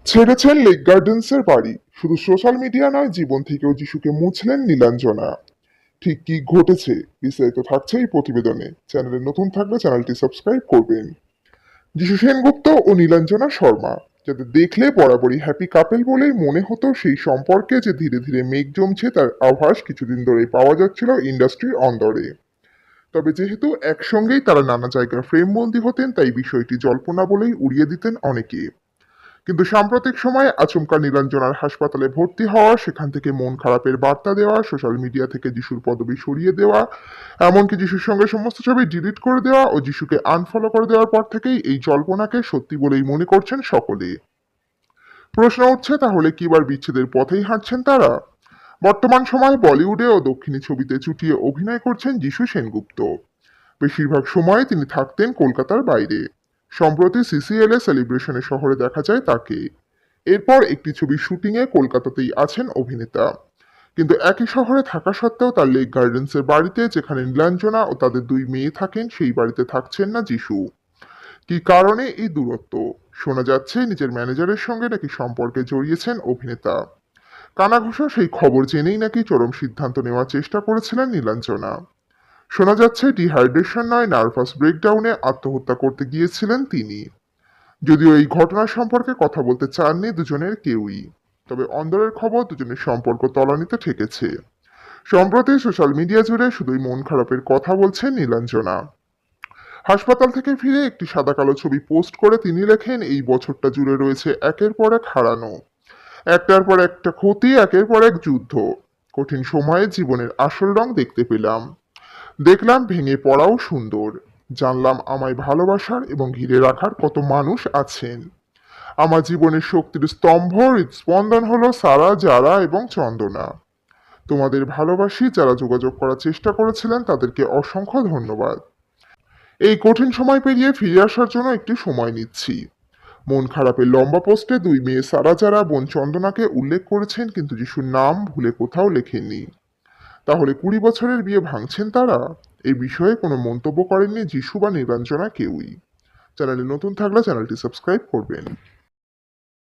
ছেড়েছেন লেক গার্ডেন্সের বাড়ি, শুধু সোশ্যাল মিডিয়া নয়, জীবন থেকেও যিশুকে মুছলেন নীলাঞ্জনা। ঠিক কি ঘটেছে বিস্তারিত থাকছে এই প্রতিবেদনে। চ্যানেলে নতুন থাকলে চ্যানেলটি সাবস্ক্রাইব করবেন। যিশু সেনগুপ্ত ও নীলাঞ্জনা শর্মা, যাদের দেখলে বরাবরই হ্যাপি কাপেল বলেই মনে হতো, সেই সম্পর্কে যে ধীরে ধীরে মেঘ জমছে তার আভাস কিছুদিন ধরেই পাওয়া যাচ্ছিল ইন্ডাস্ট্রির অন্দরে। তবে যেহেতু একসঙ্গেই তারা নানা জায়গার ফ্রেমবন্দি হতেন, তাই বিষয়টি জল্পনা বলেই উড়িয়ে দিতেন অনেকে। কিন্তু সাম্প্রতিক সময়ে আচমকা নীলাঞ্জনার হাসপাতালে ভর্তি হওয়া, সেখান থেকে মন খারাপের বার্তা দেওয়া, সোশ্যাল মিডিয়া থেকে যিশুর পদবি সরিয়ে দেওয়া, এমনকি যিশুর সঙ্গে সমস্ত ছবি ডিলিট করে দেওয়া ও যিশুকে আনফলো করে দেওয়ার পর থেকেই এই জল্পনাকে সত্যি বলেই মনে করছেন সকলে। প্রশ্ন উঠছে, তাহলে কি এবার বিচ্ছেদের পথেই হাঁটছেন তারা? বর্তমান সময়ে বলিউডে ও দক্ষিণী ছবিতে চুটিয়ে অভিনয় করছেন যিশু সেনগুপ্ত। বেশিরভাগ সময়ে তিনি থাকতেন কলকাতার বাইরে। সম্প্রতি সিসিএলএ সেলিব্রেশনে শহরে দেখা যায় তাকে। এরপর একটি ছবির শুটিংয়ে কলকাতাতেই আছেন অভিনেতা। কিন্তু একই শহরে থাকা সত্ত্বেও তার লেক গার্ডেন্সের বাড়িতে, যেখানে নীলাঞ্জনা ও তাদের দুই মেয়ে থাকেন, সেই বাড়িতে থাকছেন না যিশু। কি কারণে এই দূরত্ব? শোনা যাচ্ছে নিজের ম্যানেজারের সঙ্গে নাকি সম্পর্কে জড়িয়েছেন অভিনেতা। কানাঘুষা সেই খবর জেনেই নাকি চরম সিদ্ধান্ত নেওয়ার চেষ্টা করেছিলেন নীলাঞ্জনা। শোনা যাচ্ছে ডিহাইড্রেশন নয়, নার্ভাস ব্রেকডাউনে আত্মহত্যা করতে গিয়েছিলেন তিনি। যদিও এই ঘটনা সম্পর্কে কথা বলতে চাননি দুজনের কেউই। তবে অন্দরের খবর, দুজনের সম্পর্ক তলানিতে ঠেকেছে। সম্প্রতি সোশ্যাল মিডিয়া জুড়ে শুধুই মন খারাপের কথা বলছেন নীলাঞ্জনা। হাসপাতাল থেকে ফিরে একটি সাদা কালো ছবি পোস্ট করে তিনি লেখেন, এই বছরটা জুড়ে রয়েছে একের পর এক হারানো, একটার পর একটা ক্ষতি, একের পর এক যুদ্ধ। কঠিন সময়ে জীবনের আসল রং দেখতে পেলাম। দেখলাম ভেঙে পড়াও সুন্দর। জানলাম আমায় ভালোবাসার এবং ঘিরে রাখার কত মানুষ আছেন। আমার জীবনের শক্তির স্তম্ভ, হৃদস্পন্দন হলো সারা, যারা এবং চন্দনা। তোমাদের ভালোবাসি। যারা যোগাযোগ করার চেষ্টা করেছিলেন তাদেরকে অসংখ্য ধন্যবাদ। এই কঠিন সময় পেরিয়ে ফিরে আসার জন্য একটু সময় নিচ্ছি। মন খারাপের লম্বা পোস্টে দুই মেয়ে সারা, যারা বোন চন্দনাকে উল্লেখ করেছেন, কিন্তু যিশুর নাম ভুলে কোথাও লেখেননি। তাহলে 20 বছরের বিয়ে ভাঙছেন তারা? এই বিষয়ে কোনো মন্তব্য করেননি যিশু বা নীলাঞ্জনা কেউই। চ্যানেলে নতুন থাকলে চ্যানেলটি সাবস্ক্রাইব করবেন।